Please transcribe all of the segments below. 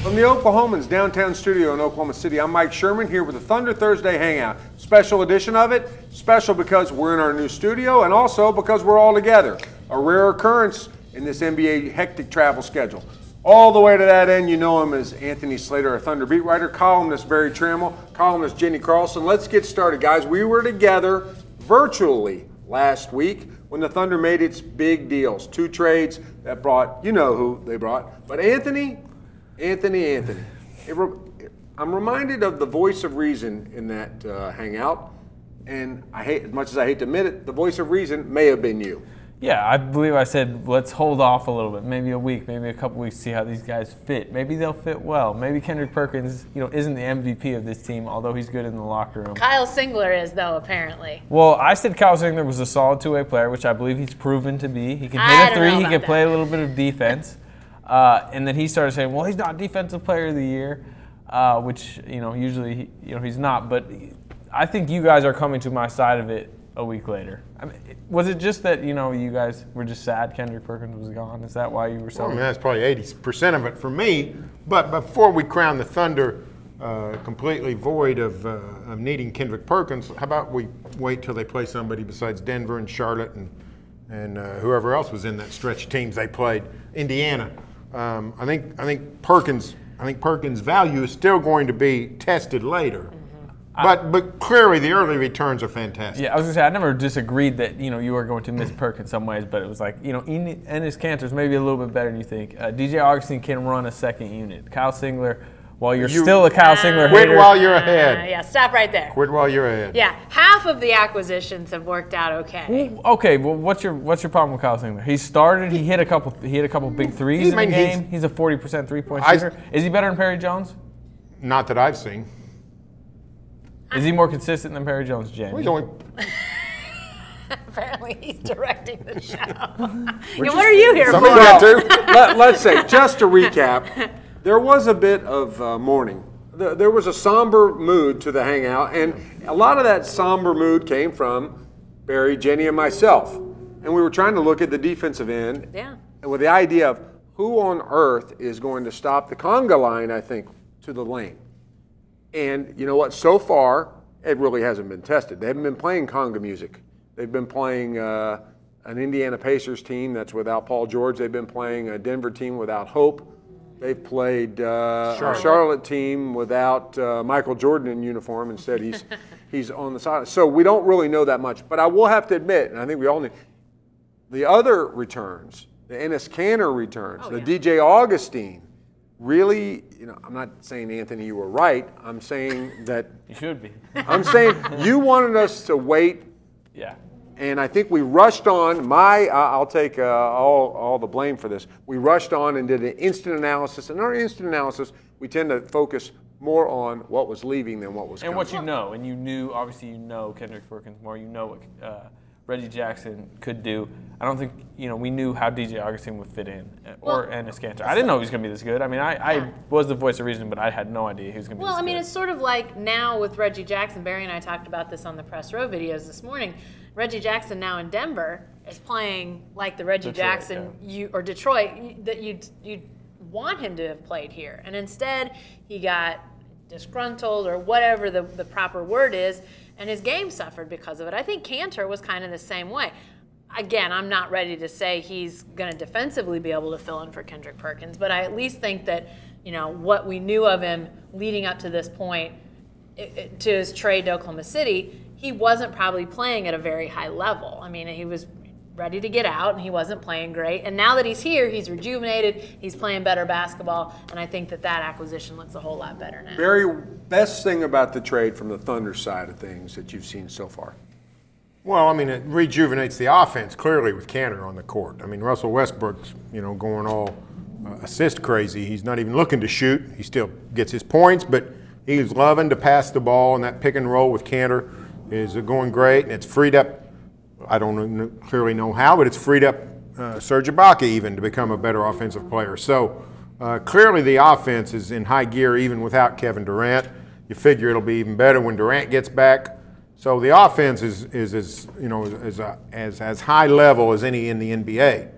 From the Oklahomans downtown studio in Oklahoma City, I'm Mike Sherman here with the Thunder Thursday Hangout. Special edition of it. Special because we're in our new studio and also because we're all together. A rare occurrence in this NBA hectic travel schedule. All the way to that end, you know him as Anthony Slater, our Thunder beat writer, columnist Barry Tramel, columnist Jenni Carlson. Let's get started, guys. We were together virtually last week when the Thunder made its big deals. 2 trades that brought, you know who they brought. But Anthony. I'm reminded of the voice of reason in that hangout, and as much as I hate to admit it, the voice of reason may have been you. Yeah, I believe I said let's hold off a little bit, maybe a week, maybe a couple weeks, see how these guys fit. Maybe they'll fit well. Maybe Kendrick Perkins, isn't the MVP of this team, although he's good in the locker room. Kyle Singler is, though, apparently. Well, I said Kyle Singler was a solid two-way player, which I believe he's proven to be. He can hit a three, he can play a little bit of defense. And then he started saying, well, he's not Defensive Player of the Year, which, usually, he's not. But I think you guys are coming to my side of it a week later. I mean, was it just that, you guys were just sad Kendrick Perkins was gone? Is that why you were so? Well, I mean, that's probably 80% of it for me. But before we crown the Thunder completely void of needing Kendrick Perkins, how about we wait till they play somebody besides Denver and Charlotte and whoever else was in that stretch of teams they played, Indiana. I think Perkins' value is still going to be tested later. But clearly the early returns are fantastic. Yeah, I was going to say, I never disagreed that, you were going to miss Perk in some ways, but it was like, Enes Kanter's maybe a little bit better than you think. DJ Augustin can run a second unit. Kyle Singler, while you're still a Kyle Singler hater. Quit while you're ahead. Yeah, stop right there. Quit while you're ahead. Yeah, half of the acquisitions have worked out okay. Okay, well, what's your problem with Kyle Singler? He started, he hit a couple big threes in the game. He's a 40% three-point shooter. Is he better than Perry Jones? Not that I've seen. Is he more consistent than Perry Jones, Jenni? Apparently he's directing the show. What are you here for? Let's say, just to recap, there was a bit of mourning. There was a somber mood to the hangout, and a lot of that somber mood came from Barry, Jenni, and myself. And we were trying to look at the defensive end, and with the idea of who on earth is going to stop the conga line, I think, to the lane. And you know what? So far, it really hasn't been tested. They haven't been playing conga music. They've been playing an Indiana Pacers team that's without Paul George. They've been playing a Denver team without Hope. They've played a Charlotte team without Michael Jordan in uniform. Instead, he's on the side. So we don't really know that much. But I will have to admit, and I think we all need, the other returns, the Enes Kanter returns, DJ Augustin, really, I'm not saying, Anthony, you were right. I'm saying that you should be. I'm saying you wanted us to wait. Yeah. And I think we rushed on. I'll take all the blame for this. We rushed on and did an instant analysis. And in our instant analysis, we tend to focus more on what was leaving than what was coming. And what you know. And you knew, obviously, Kendrick Perkins more. You know what Reggie Jackson could do. I don't think, we knew how DJ Augustin would fit in, or Enes Kanter. I didn't know he was going to be this good. I mean, I was the voice of reason, but I had no idea he was going to be this good. Well, I mean, it's sort of like now with Reggie Jackson. Barry and I talked about this on the press row videos this morning. Reggie Jackson now in Denver is playing like the Reggie Jackson or Detroit that you'd want him to have played here. And instead, he got disgruntled or whatever the proper word is, and his game suffered because of it. I think Kanter was kind of the same way. Again, I'm not ready to say he's going to defensively be able to fill in for Kendrick Perkins, but I at least think that, what we knew of him leading up to this point, to his trade to Oklahoma City, he wasn't probably playing at a very high level. I mean, he was ready to get out, and he wasn't playing great. And now that he's here, he's rejuvenated, he's playing better basketball, and I think that acquisition looks a whole lot better now. Barry, best thing about the trade from the Thunder side of things that you've seen so far? Well, I mean, it rejuvenates the offense clearly with Kanter on the court. I mean, Russell Westbrook's, going all assist crazy. He's not even looking to shoot. He still gets his points, but he's loving to pass the ball, and that pick and roll with Kanter is going great, and it's freed up. I don't clearly know how, but it's freed up Serge Ibaka even to become a better offensive player. So clearly the offense is in high gear even without Kevin Durant. You figure it'll be even better when Durant gets back. So the offense is as high level as any in the NBA.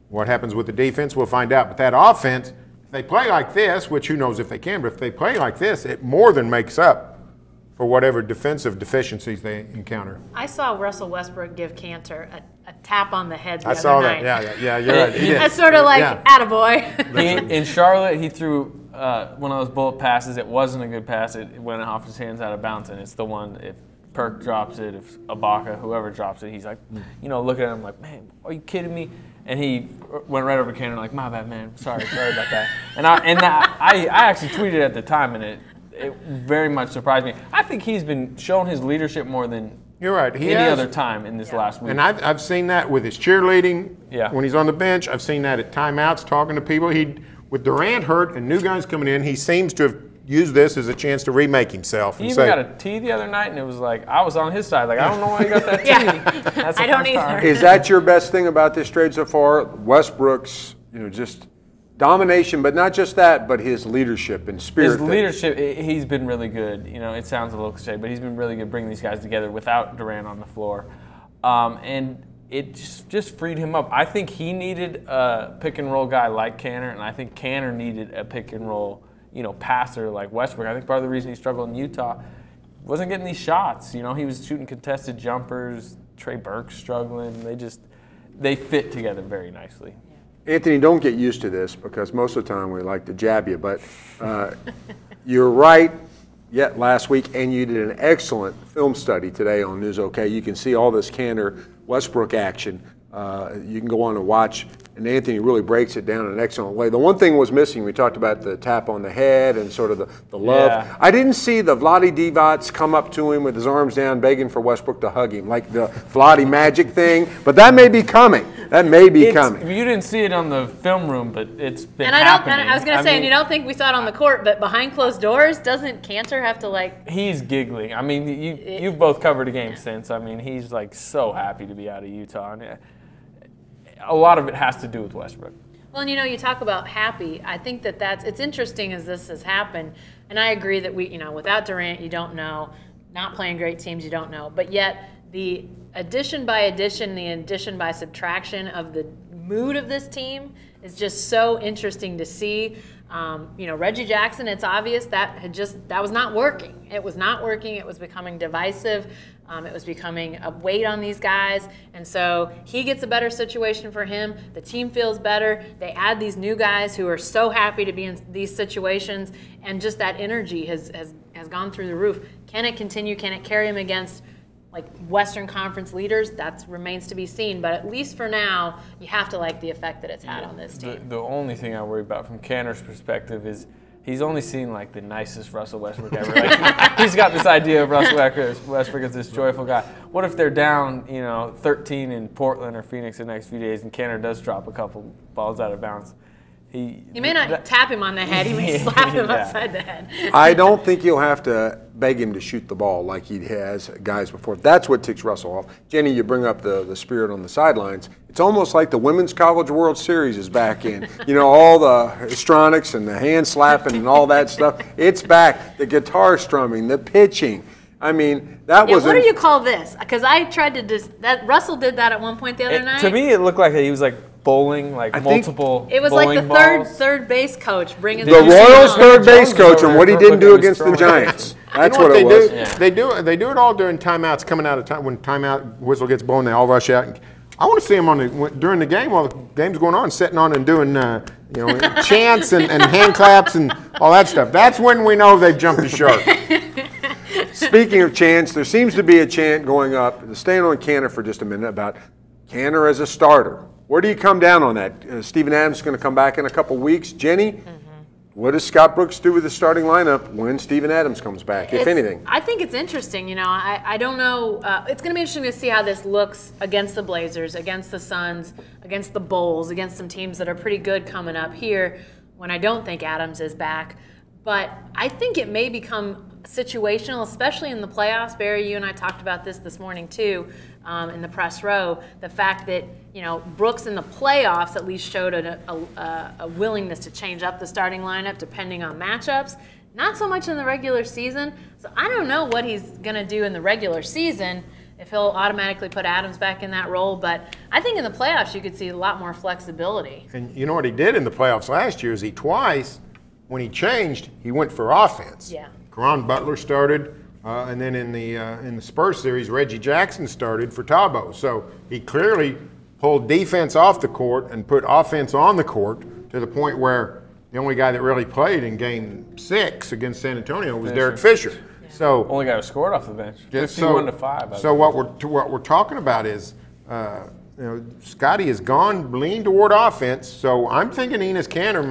What happens with the defense, we'll find out. But that offense if they play like this, which who knows if they can, but if they play like this, it more than makes up for whatever defensive deficiencies they encounter. I saw Russell Westbrook give Cantor a tap on the head the I other saw night. that. Yeah, you're right. He did. That's sort of like, attaboy. In Charlotte, he threw one of those bullet passes. It wasn't a good pass. It went off his hands out of bounds, and it's the one, if Perk drops it, if Ibaka, whoever drops it, he's like, looking at him like, man, are you kidding me? And he went right over to Cantor like, my bad, man. Sorry about that. And I actually tweeted at the time, and it very much surprised me. I think he's been showing his leadership more than You're right. any other time in this last week. And I've seen that with his cheerleading when he's on the bench. I've seen that at timeouts, talking to people. With Durant hurt and new guys coming in, he seems to have used this as a chance to remake himself. He even got a tee the other night, and it was like, I was on his side. Like, I don't know why he got that tee. That's I don't either. Is that your best thing about this trade so far? Westbrook's, just domination, but not just that, but his leadership and spirit. His leadership, he's been really good. It sounds a little cliche, but he's been really good bringing these guys together without Durant on the floor. And it just freed him up. I think he needed a pick-and-roll guy like Cantor, and I think Cantor needed a pick-and-roll passer like Westbrook. I think part of the reason he struggled in Utah wasn't getting these shots. He was shooting contested jumpers. Trey Burke's struggling. They fit together very nicely. Anthony, don't get used to this because most of the time we like to jab you, but you're right yet last week, and you did an excellent film study today on News OK. You can see all this Cantor Westbrook action. You can go on and watch, and Anthony really breaks it down in an excellent way. The one thing was missing, we talked about the tap on the head and sort of the love. Yeah. I didn't see the Vlade Divac come up to him with his arms down begging for Westbrook to hug him, like the Vlade magic thing, but that may be coming. Coming. You didn't see it on the film room, but it's been happening. And I was going to say, and you don't think we saw it on the court, but behind closed doors, doesn't Cantor have to He's giggling. I mean, you've both covered a game since. I mean, he's so happy to be out of Utah. And a lot of it has to do with Westbrook. Well, and you talk about happy. I think it's interesting as this has happened, and I agree that without Durant, you don't know. Not playing great teams, you don't know. But yet, the addition by addition, the addition by subtraction of the mood of this team is just so interesting to see. Reggie Jackson, it's obvious that was not working. It was not working. It was becoming divisive. It was becoming a weight on these guys. And so he gets a better situation for him. The team feels better. They add these new guys who are so happy to be in these situations. And just that energy has gone through the roof. Can it continue? Can it carry him against Western Conference leaders? That remains to be seen. But at least for now, you have to like the effect that it's had on this team. The only thing I worry about from Cantor's perspective is he's only seen the nicest Russell Westbrook ever. He's got this idea of Russell Westbrook as this joyful guy. What if they're down, 13 in Portland or Phoenix the next few days, and Cantor does drop a couple balls out of bounds? He may not tap him on the head. He may slap him upside the head. I don't think you'll have to beg him to shoot the ball like he has guys before. That's what ticks Russell off. Jenni, you bring up the spirit on the sidelines. It's almost like the Women's College World Series is back in. All the histrionics and the hand slapping and all that stuff. It's back. The guitar strumming, the pitching. I mean, that was. What do you call this? Because I tried to Russell did that at one point the other night. To me, it looked like he was bowling, multiple. It was like the third base coach bringing the Royals' third base coach and what he didn't do against the Giants. That's what it was. They do it all during timeouts. Coming out of time when timeout whistle gets blown, they all rush out. I want to see him during the game while the game's going on, sitting on and doing chants and hand claps and all that stuff. That's when we know they've jumped the shark. Speaking of chants, there seems to be a chant going up. Staying on Cantor for just a minute about Cantor as a starter. Where do you come down on that? Steven Adams is going to come back in a couple weeks. Jenni, what does Scott Brooks do with the starting lineup when Steven Adams comes back, if anything? I think it's interesting. I don't know. It's going to be interesting to see how this looks against the Blazers, against the Suns, against the Bulls, against some teams that are pretty good coming up here when I don't think Adams is back. But I think it may become situational, especially in the playoffs. Barry, you and I talked about this morning too, in the press row. The fact that Brooks in the playoffs at least showed a willingness to change up the starting lineup depending on matchups. Not so much in the regular season. So I don't know what he's going to do in the regular season. if he'll automatically put Adams back in that role. But I think in the playoffs you could see a lot more flexibility. And you know what he did in the playoffs last year is he twice, when he changed, he went for offense. Yeah. Caron Butler started, and then in the Spurs series, Reggie Jackson started for Thabo. So he clearly pulled defense off the court and put offense on the court to the point where the only guy that really played in Game 6 against San Antonio was Derek Fisher. Yeah. So only guy who scored off the bench, 51-5. So what we're talking about is, Scotty has leaned toward offense. So I'm thinking Enes Kanter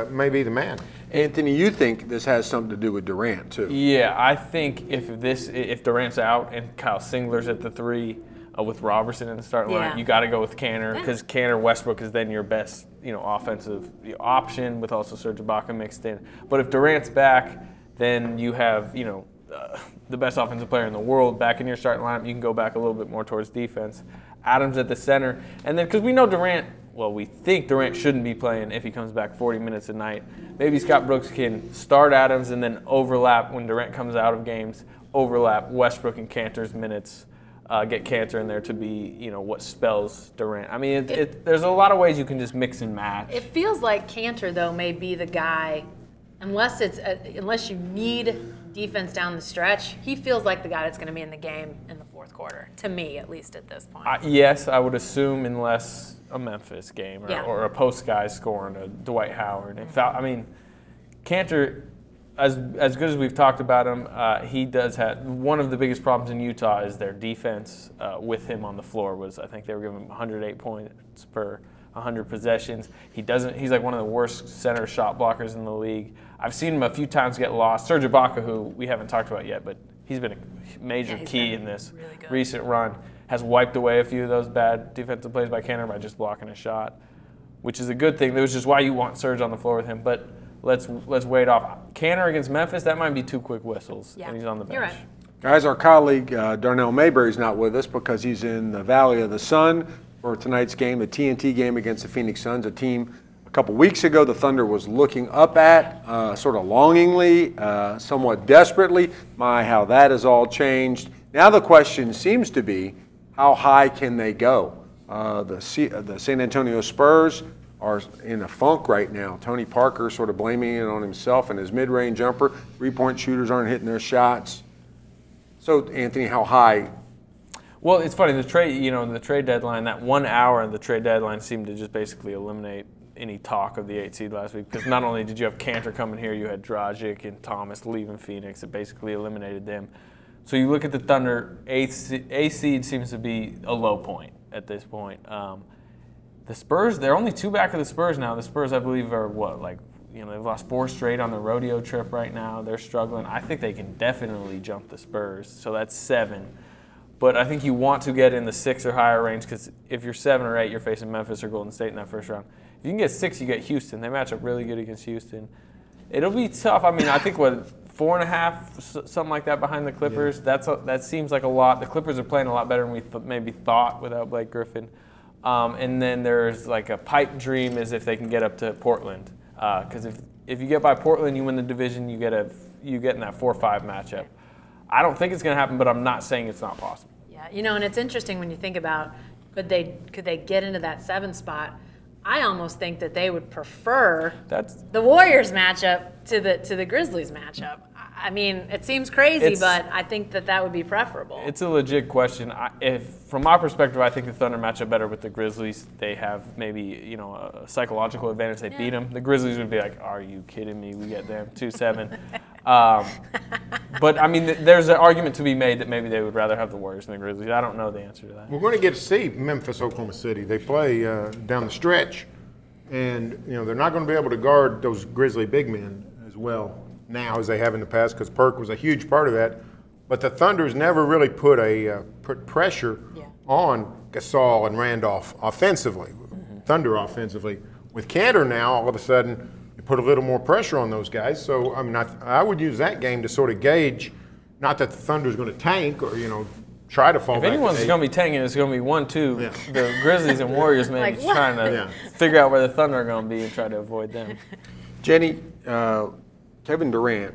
may be the man. Anthony, you think this has something to do with Durant too? Yeah, I think if Durant's out and Kyle Singler's at the 3 with Robertson in the starting line, you got to go with Kanter because Kanter Westbrook is then your best offensive option with also Serge Ibaka mixed in. But if Durant's back, then you have the best offensive player in the world back in your starting lineup. You can go back a little bit more towards defense. Adams at the center, and then because we know Durant. Well, we think Durant shouldn't be playing if he comes back 40 minutes a night. Maybe Scott Brooks can start Adams and then overlap when Durant comes out of games, overlap Westbrook and Kanter's minutes, get Kanter in there to be, what spells Durant. I mean, there's a lot of ways you can just mix and match. It feels like Kanter, though, may be the guy, unless you need defense down the stretch, he feels like the guy that's going to be in the game in the fourth quarter, to me, at least at this point. Yes, I would assume unless a Memphis game or a post guy scoring a Dwight Howard. Kanter, as good as we've talked about him, he does have one of the biggest problems in Utah is their defense with him on the floor. I think they were giving him 108 points per 100 possessions. He's like one of the worst center shot blockers in the league. I've seen him a few times get lost. Serge Ibaka, who we haven't talked about yet, but he's been a major key in this recent run, has wiped away a few of those bad defensive plays by Kanter by just blocking a shot, which is a good thing. That was just why you want Serge on the floor with him. But let's wait off. Kanter against Memphis, that might be 2 quick whistles, and he's on the bench. You're right. Guys, our colleague Darnell Mayberry's not with us because he's in the Valley of the Sun for tonight's game, the TNT game against the Phoenix Suns, a team a couple weeks ago the Thunder was looking up at, sort of longingly, somewhat desperately. My, how that has all changed. Now the question seems to be, how high can they go? The San Antonio Spurs are in a funk right now. Tony Parker sort of blaming it on himself and his mid-range jumper. Three-point shooters aren't hitting their shots. So, Anthony, how high? Well, it's funny. The trade deadline, that 1 hour of the trade deadline seemed to just basically eliminate any talk of the 8 seed last week, because not only did you have Kanter coming here, you had Dragic and Thomas leaving Phoenix. It basically eliminated them. So you look at the Thunder, A seed seems to be a low point at this point. The Spurs, they're only 2 back of the Spurs now. The Spurs, I believe, are they've lost 4 straight on the rodeo trip right now. They're struggling. I think they can definitely jump the Spurs, so that's 7. But I think you want to get in the 6 or higher range, because if you're 7 or 8, you're facing Memphis or Golden State in that first round. If you can get 6, you get Houston. They match up really good against Houston. It'll be tough. I mean, I think 4.5, something like that behind the Clippers. Yeah. That seems like a lot. The Clippers are playing a lot better than we maybe thought without Blake Griffin. And then there's like a pipe dream is if they can get up to Portland, because if you get by Portland, you win the division. You get in that 4-5 matchup. I don't think it's going to happen, but I'm not saying it's not possible. Yeah, and it's interesting when you think about could they get into that 7 spot. I almost think that they would prefer the Warriors matchup to the Grizzlies matchup. I mean, it seems crazy, but I think that would be preferable. It's a legit question. From my perspective, I think the Thunder match up better with the Grizzlies. They have maybe a psychological advantage. They beat them. The Grizzlies would be like, "Are you kidding me? We get them 2-7." But I mean, there's an argument to be made that maybe they would rather have the Warriors than the Grizzlies. I don't know the answer to that. We're going to get to see Memphis, Oklahoma City. They play down the stretch, and they're not going to be able to guard those Grizzly big men as well now as they have in the past, because Perk was a huge part of that. But the Thunder's never really put pressure on Gasol and Randolph offensively, Thunder offensively. With Kanter now, all of a sudden, you put a little more pressure on those guys. So, I mean, I would use that game to sort of gauge, not that the Thunder's going to tank or, try to fall back. If anyone's going to be tanking, it's going to be 1-2. The Grizzlies and Warriors maybe trying to figure out where the Thunder are going to be and try to avoid them. Jenni, Kevin Durant,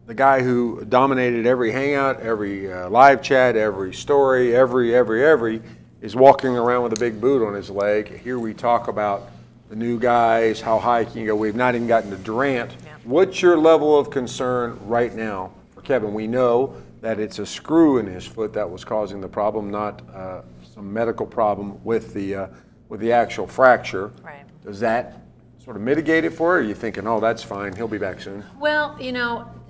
the guy who dominated every hangout, every live chat, every story, every, is walking around with a big boot on his leg. Here we talk about the new guys, how high can you go? We've not even gotten to Durant. Yeah. What's your level of concern right now for Kevin? We know that it's a screw in his foot that was causing the problem, not some medical problem with the actual fracture. Right. Does that sort of mitigate it for her? Or are you thinking, oh, that's fine, he'll be back soon? Well,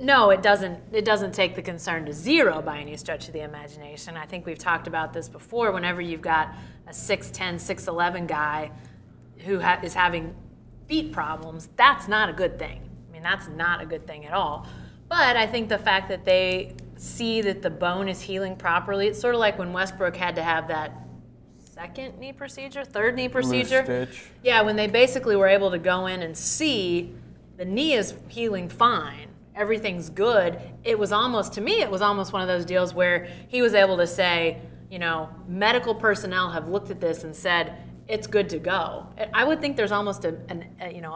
no, it doesn't. It doesn't take the concern to zero by any stretch of the imagination. I think we've talked about this before. Whenever you've got a 6'10", 6'11" guy who is having feet problems, that's not a good thing. I mean, that's not a good thing at all. But I think the fact that they see that the bone is healing properly, it's sort of like when Westbrook had to have that third knee procedure. Stitch. Yeah, when they basically were able to go in and see the knee is healing fine, everything's good. It was almost one of those deals where he was able to say, medical personnel have looked at this and said, it's good to go. I would think there's almost a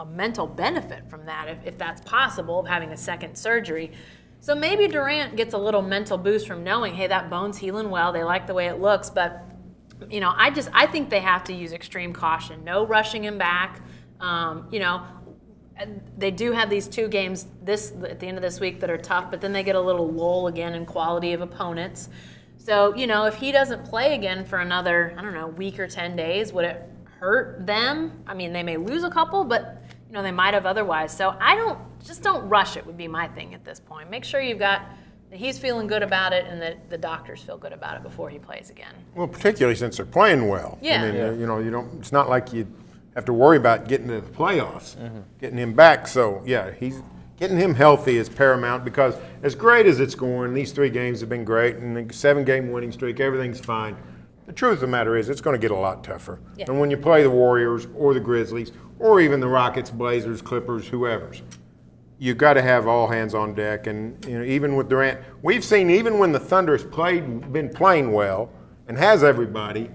mental benefit from that, if that's possible, of having a second surgery. So maybe Durant gets a little mental boost from knowing, hey, that bone's healing well, they like the way it looks, but I think they have to use extreme caution. No rushing him back. They do have these 2 games at the end of this week that are tough, but then they get a little lull again in quality of opponents. So, if he doesn't play again for another, week or 10 days, would it hurt them? I mean, they may lose a couple, but, they might have otherwise. So don't rush it would be my thing at this point. Make sure that he's feeling good about it and that the doctors feel good about it before he plays again. Well, particularly since they're playing well. Yeah. I mean, it's not like you have to worry about getting to the playoffs, getting him back. So, yeah, getting him healthy is paramount because as great as it's going, these 3 games have been great, and the 7-game winning streak, everything's fine. The truth of the matter is it's going to get a lot tougher. Yeah. And when you play the Warriors or the Grizzlies or even the Rockets, Blazers, Clippers, whoever's, you've got to have all hands on deck. And even with Durant, we've seen even when the Thunder's been playing well and has everybody,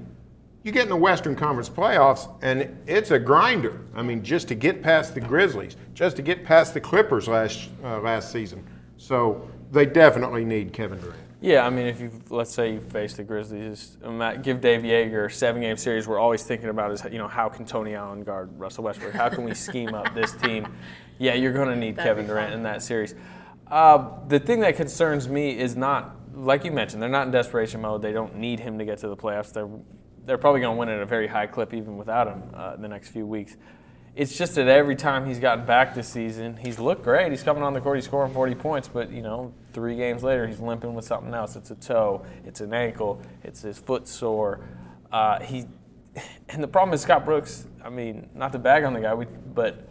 you get in the Western Conference playoffs, and it's a grinder. I mean, just to get past the Grizzlies, just to get past the Clippers last season. So they definitely need Kevin Durant. Yeah, I mean, let's say you face the Grizzlies, give Dave Yeager a 7-game series. We're always thinking about is how can Tony Allen guard Russell Westbrook? How can we scheme up this team? Yeah, you're going to need Kevin Durant in that series. The thing that concerns me is not, like you mentioned, they're not in desperation mode. They don't need him to get to the playoffs. They're probably going to win at a very high clip even without him in the next few weeks. It's just that every time he's gotten back this season, he's looked great. He's coming on the court, he's scoring 40 points, but 3 games later, he's limping with something else. It's a toe, it's an ankle, it's his foot sore. And the problem is Scott Brooks. I mean, not to bag on the guy, but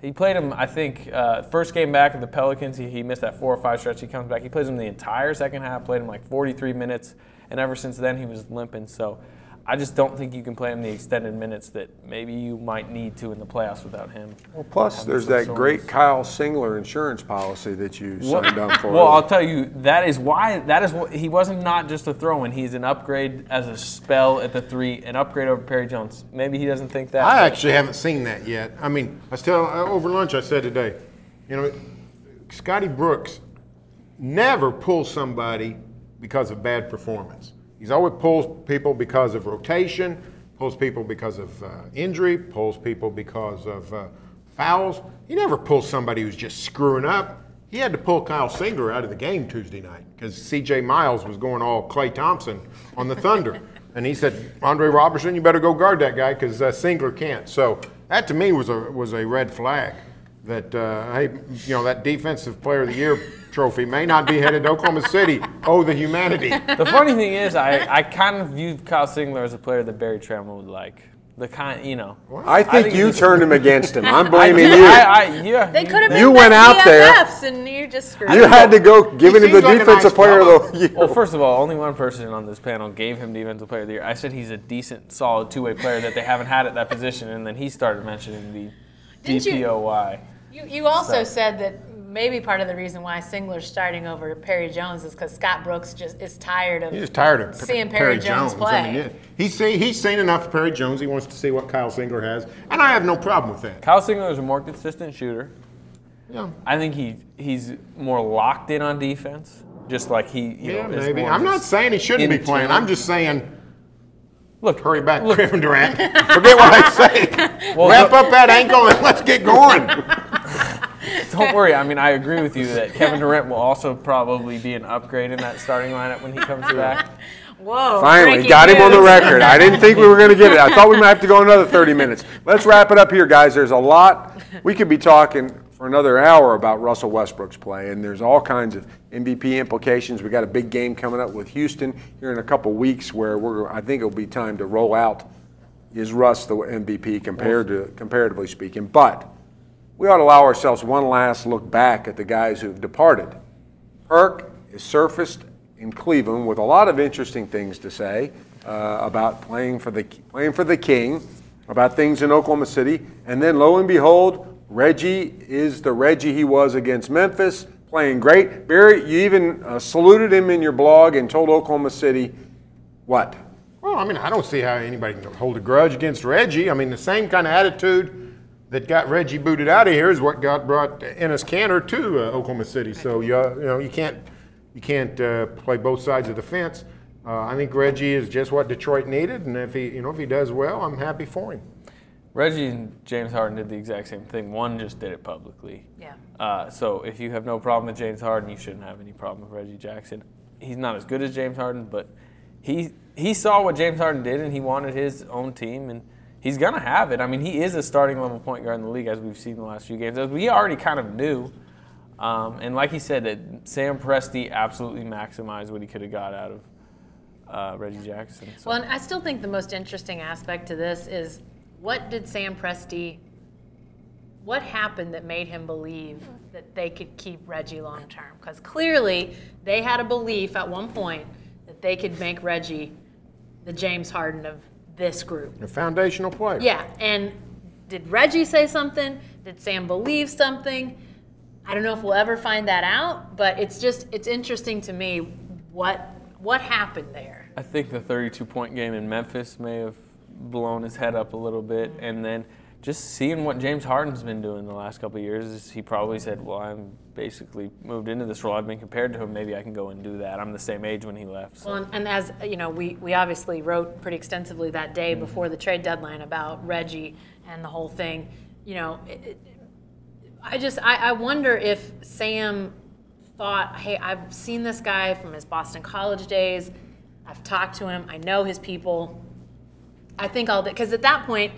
he played him. I think first game back at the Pelicans, he missed that 4 or 5 stretch. He comes back, he plays him the entire second half, played him like 43 minutes, and ever since then he was limping. So I just don't think you can play him the extended minutes that maybe you might need to in the playoffs without him. Well, plus there's that great Kyle Singler insurance policy that you signed up for. Well, I'll tell you, that is what he wasn't not just a throw-in. He's an upgrade as a spell at the 3, an upgrade over Perry Jones. Maybe he doesn't think that. I actually haven't seen that yet. I mean, over lunch I said today, Scotty Brooks never pulls somebody because of bad performance. He's always pulls people because of rotation, pulls people because of injury, pulls people because of fouls. He never pulls somebody who's just screwing up. He had to pull Kyle Singler out of the game Tuesday night because C.J. Miles was going all Klay Thompson on the Thunder. And he said, Andre Robertson, you better go guard that guy because Singler can't. So that to me was a red flag that, that Defensive Player of the Year trophy may not be headed to Oklahoma City. Oh, the humanity. The funny thing is, I kind of viewed Kyle Singler as a player that Barry Tramel would like. I think you turned him against him. I'm blaming you. They could have been you went out there, and you just screwed You had to go giving him the Defensive Player of the Year. Well, first of all, only one person on this panel gave him Defensive Player of the Year. I said he's a decent, solid 2-way player that they haven't had at that position, and then he started mentioning the DPOY. You also said that maybe part of the reason why Singler's starting over Perry Jones is because Scott Brooks just is tired of seeing Perry Jones play. I mean, he's seen enough of Perry Jones. He wants to see what Kyle Singler has, and I have no problem with that. Kyle Singler is a more consistent shooter. Yeah. I think he's more locked in on defense, just like maybe. I'm not saying he shouldn't be playing. I'm just saying, look, hurry back, Kevin Durant. Forget what I say. Well, wrap up that ankle and let's get going. Don't worry. I mean, I agree with you that Kevin Durant will also probably be an upgrade in that starting lineup when he comes back. Whoa. Finally, got him on the record. I didn't think we were going to get it. I thought we might have to go another 30 minutes. Let's wrap it up here, guys. There's a lot. We could be talking for another hour about Russell Westbrook's play, and there's all kinds of MVP implications. We got a big game coming up with Houston here in a couple weeks where I think it'll be time to roll out, is Russ the MVP comparatively speaking. But we ought to allow ourselves one last look back at the guys who've departed. Perk is surfaced in Cleveland with a lot of interesting things to say about playing for the King, about things in Oklahoma City, and then lo and behold, Reggie is the Reggie he was against Memphis, playing great. Barry, you even saluted him in your blog and told Oklahoma City what? Well, I mean, I don't see how anybody can hold a grudge against Reggie. I mean, the same kind of attitude that got Reggie booted out of here is what brought Enes Kanter to Oklahoma City. So you can't play both sides of the fence. I think Reggie is just what Detroit needed, and if he does well, I'm happy for him. Reggie and James Harden did the exact same thing. One just did it publicly. Yeah. So if you have no problem with James Harden, you shouldn't have any problem with Reggie Jackson. He's not as good as James Harden, but he saw what James Harden did, and he wanted his own team, and he's going to have it. I mean, he is a starting level point guard in the league, as we've seen the last few games. As we already kind of knew. And like he said, that Sam Presti absolutely maximized what he could have got out of Reggie Jackson. So. Well, and I still think the most interesting aspect to this is what did Sam Presti, what happened that made him believe that they could keep Reggie long term? Because clearly they had a belief at one point that they could make Reggie the James Harden of this group. A foundational player. Yeah, and did Reggie say something? Did Sam believe something? I don't know if we'll ever find that out, but it's interesting to me what happened there. I think the 32-point game in Memphis may have blown his head up a little bit, and then just seeing what James Harden's been doing the last couple of years, he probably said, well, I'm basically moved into this role. I've been compared to him. Maybe I can go and do that. I'm the same age when he left. So. Well, and as you know, we obviously wrote pretty extensively that day before the trade deadline about Reggie and the whole thing. You know, I wonder if Sam thought, hey, I've seen this guy from his Boston College days. I've talked to him. I know his people. I think because at that point,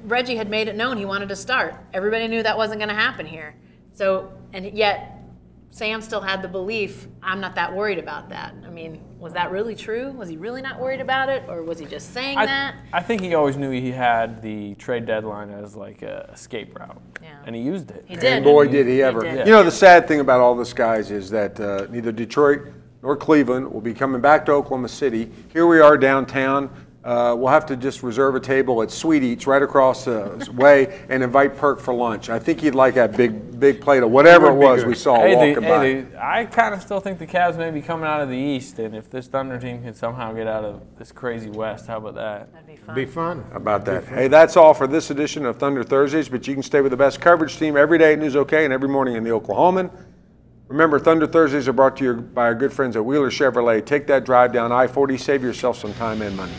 Reggie had made it known he wanted to start. Everybody knew that wasn't going to happen here. So, and yet Sam still had the belief, I'm not that worried about that. I mean, was that really true? Was he really not worried about it, or was he just saying that? I think he always knew he had the trade deadline as like a escape route, and he used it. He did. And boy, did he ever. He did. You know, the sad thing about all this, guys, is that neither Detroit nor Cleveland will be coming back to Oklahoma City. Here we are downtown. We'll have to just reserve a table at Sweet Eats right across the way and invite Perk for lunch. I think he'd like that big plate of whatever it was we saw walking by. I kind of still think the Cavs may be coming out of the East, and if this Thunder team can somehow get out of this crazy West, how about that? That'd be fun. Be fun. How about that? Hey, that's all for this edition of Thunder Thursdays, but you can stay with the best coverage team every day at News OK and every morning in the Oklahoman. Remember, Thunder Thursdays are brought to you by our good friends at Wheeler Chevrolet. Take that drive down I-40, save yourself some time and money.